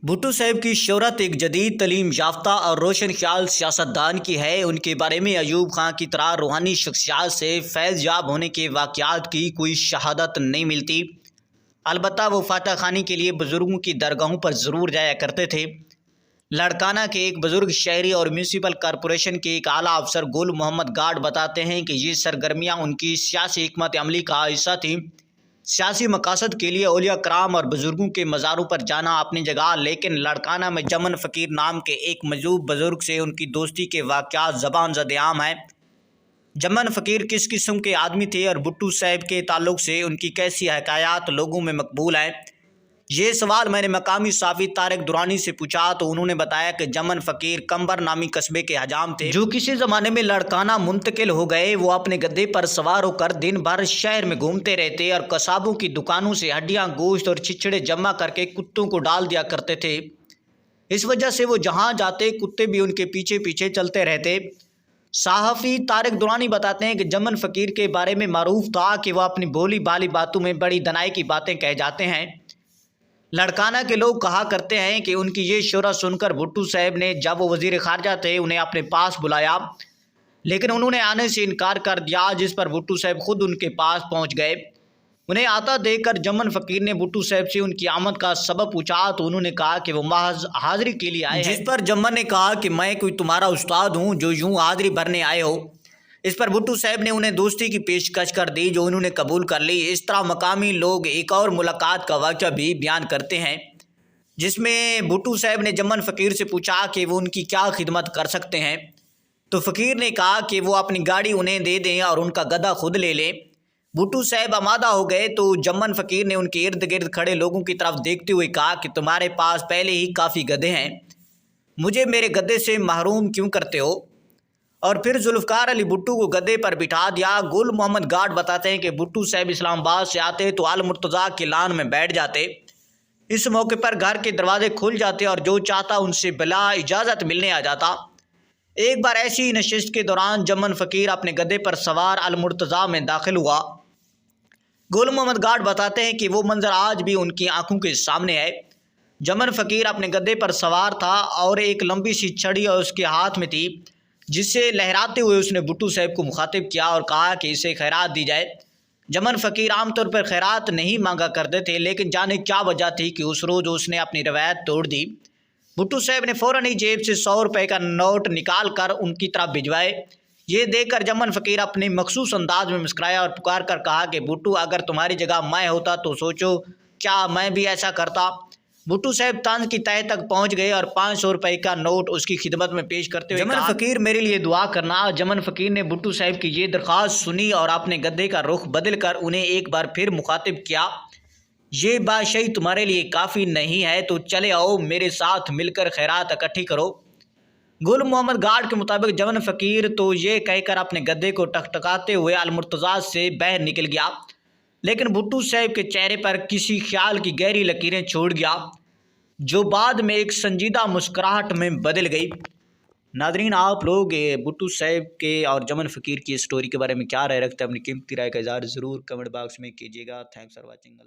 भुट्टो साहब की शोहरत एक जदीद तलीम याफ्ता और रोशन ख्याल सियासतदान की है। उनके बारे में अयूब खां की तरह रूहानी शख्सियात से फैज़ याब होने के वाक़यात की कोई शहादत नहीं मिलती। अलबत्ता वो फातह खानी के लिए बुज़ुर्गों की दरगाहों पर ज़रूर जाया करते थे। लड़काना के एक बुज़ुर्ग शहरी और म्यूनसिपल कॉरपोरेशन के एक आला अफसर गुल मोहम्मद गार्ड बताते हैं कि ये सरगर्मियाँ उनकी सियासी हिकमत अमली का हिस्सा थीं। सियासी मकासद के लिए औलिया कराम और बुज़ुर्गों के मज़ारों पर जाना अपनी जगह, लेकिन लड़काना में जमन फ़कीर नाम के एक मजूब बुज़ुर्ग से उनकी दोस्ती के वाक़यात ज़बान ज़द-ए-आम हैं। जमन फ़कीर किस किस्म के आदमी थे और भुट्टो साहब के ताल्लुक़ से उनकी कैसी हकायात लोगों में मकबूल हैं, ये सवाल मैंने मकामी साफ़ी तारिक दुरानी से पूछा तो उन्होंने बताया कि जमन फ़कीर कंबर नामी कस्बे के हजाम थे जो किसी ज़माने में लड़काना मुंतकिल हो गए। वो अपने गद्दे पर सवार होकर दिन भर शहर में घूमते रहते और कसाबों की दुकानों से हड्डियाँ, गोश्त और छिछड़े जमा करके कुत्तों को डाल दिया करते थे। इस वजह से वो जहाँ जाते कुत्ते भी उनके पीछे पीछे चलते रहते। सहाफ़ी तारिक दुरानी बताते हैं कि जमन फ़कीर के बारे में मारूफ था कि वह अपनी भोली भाली बातों में बड़ी दनाई की बातें कह जाते हैं। लड़काना के लोग कहा करते हैं कि उनकी ये शोहरत सुनकर भुट्टो साहब ने, जब वो वज़ीर ख़ारजा थे, उन्हें अपने पास बुलाया, लेकिन उन्होंने आने से इनकार कर दिया, जिस पर भुट्टो साहब खुद उनके पास पहुंच गए। उन्हें आता देखकर जमन फ़कीर ने भुट्टो साहब से उनकी आमद का सबब पूछा तो उन्होंने कहा कि वो महज हाज़िरी के लिए आए हैं। जिस पर जमन ने कहा कि मैं कोई तुम्हारा उस्ताद हूँ जो यूँ हाज़िरी भरने आए हो। इस पर भुट्टो साहब ने उन्हें दोस्ती की पेशकश कर दी जो उन्होंने कबूल कर ली। इस तरह मकामी लोग एक और मुलाकात का वाक़या भी बयान करते हैं, जिसमें भुट्टो साहब ने जमन फ़कीर से पूछा कि वो उनकी क्या खिदमत कर सकते हैं। तो फ़कीर ने कहा कि वो अपनी गाड़ी उन्हें दे दें और उनका गधा खुद ले लें। भुट्टो साहब आमादा हो गए तो जमन फ़कीर ने उनके इर्द गिर्द खड़े लोगों की तरफ देखते हुए कहा कि तुम्हारे पास पहले ही काफ़ी गधे हैं, मुझे मेरे गधे से महरूम क्यों करते हो। और फिर जुल्फ़कार अली भुट्टो को गद्दे पर बिठा दिया। गुल मोहम्मद गार्ड बताते हैं कि भुट्टो साहब इस्लामाबाद से आते तो अल मुर्तज़ा के लान में बैठ जाते। इस मौके पर घर के दरवाजे खुल जाते और जो चाहता उनसे बिला इजाज़त मिलने आ जाता। एक बार ऐसी नशिस्त के दौरान जमन फ़कीर अपने गद्दे पर सवार अल मुर्तज़ा में दाखिल हुआ। गुल मोहम्मद गार्ड बताते हैं कि वो मंजर आज भी उनकी आंखों के सामने है। जमन फ़कीर अपने गद्दे पर सवार था और एक लंबी सी छड़ी और उसके हाथ में थी, जिससे लहराते हुए उसने भुट्टो साहब को मुखातिब किया और कहा कि इसे खैरात दी जाए। जमन फ़कीर आमतौर पर खैरात नहीं मांगा करते थे, लेकिन जाने क्या वजह थी कि उस रोज़ उसने अपनी रवायत तोड़ दी। भुट्टो साहब ने फ़ौरन ही जेब से 100 रुपये का नोट निकाल कर उनकी तरफ भिजवाए। ये देखकर जमन फ़कीर अपने मखसूस अंदाज में मुस्कराया और पुकार कर कहा कि भुट्टो, अगर तुम्हारी जगह मैं होता तो सोचो क्या मैं भी ऐसा करता। भुट्टो साहब तंज की तह तक पहुंच गए और 500 रुपये का नोट उसकी खिदमत में पेश करते हुए जमन फ़कीर, मेरे लिए दुआ करना। जमन फ़कीर ने भुट्टो साहब की ये दरख्वास्त सुनी और अपने गद्दे का रुख बदल कर उन्हें एक बार फिर मुखातिब किया। ये बादशाही तुम्हारे लिए काफ़ी नहीं है तो चले आओ, मेरे साथ मिलकर खैरात इकट्ठी करो। गुल मोहम्मद गार्ड के मुताबिक जमन फ़कीर तो ये कहकर अपने गद्दे को टकटकाते हुए अल मुर्तज़ा से बाहर निकल गया, लेकिन भुट्टो साहब के चेहरे पर किसी ख्याल की गहरी लकीरें छोड़ गया, जो बाद में एक संजीदा मुस्कुराहट में बदल गई। नादरीन, आप लोग भुट्टो साहब के और जमन फ़कीर की स्टोरी के बारे में क्या राय रखते हैं? अपनी कीमती राय का इज़हार ज़रूर कमेंट बॉक्स में कीजिएगा। Thanks for watching.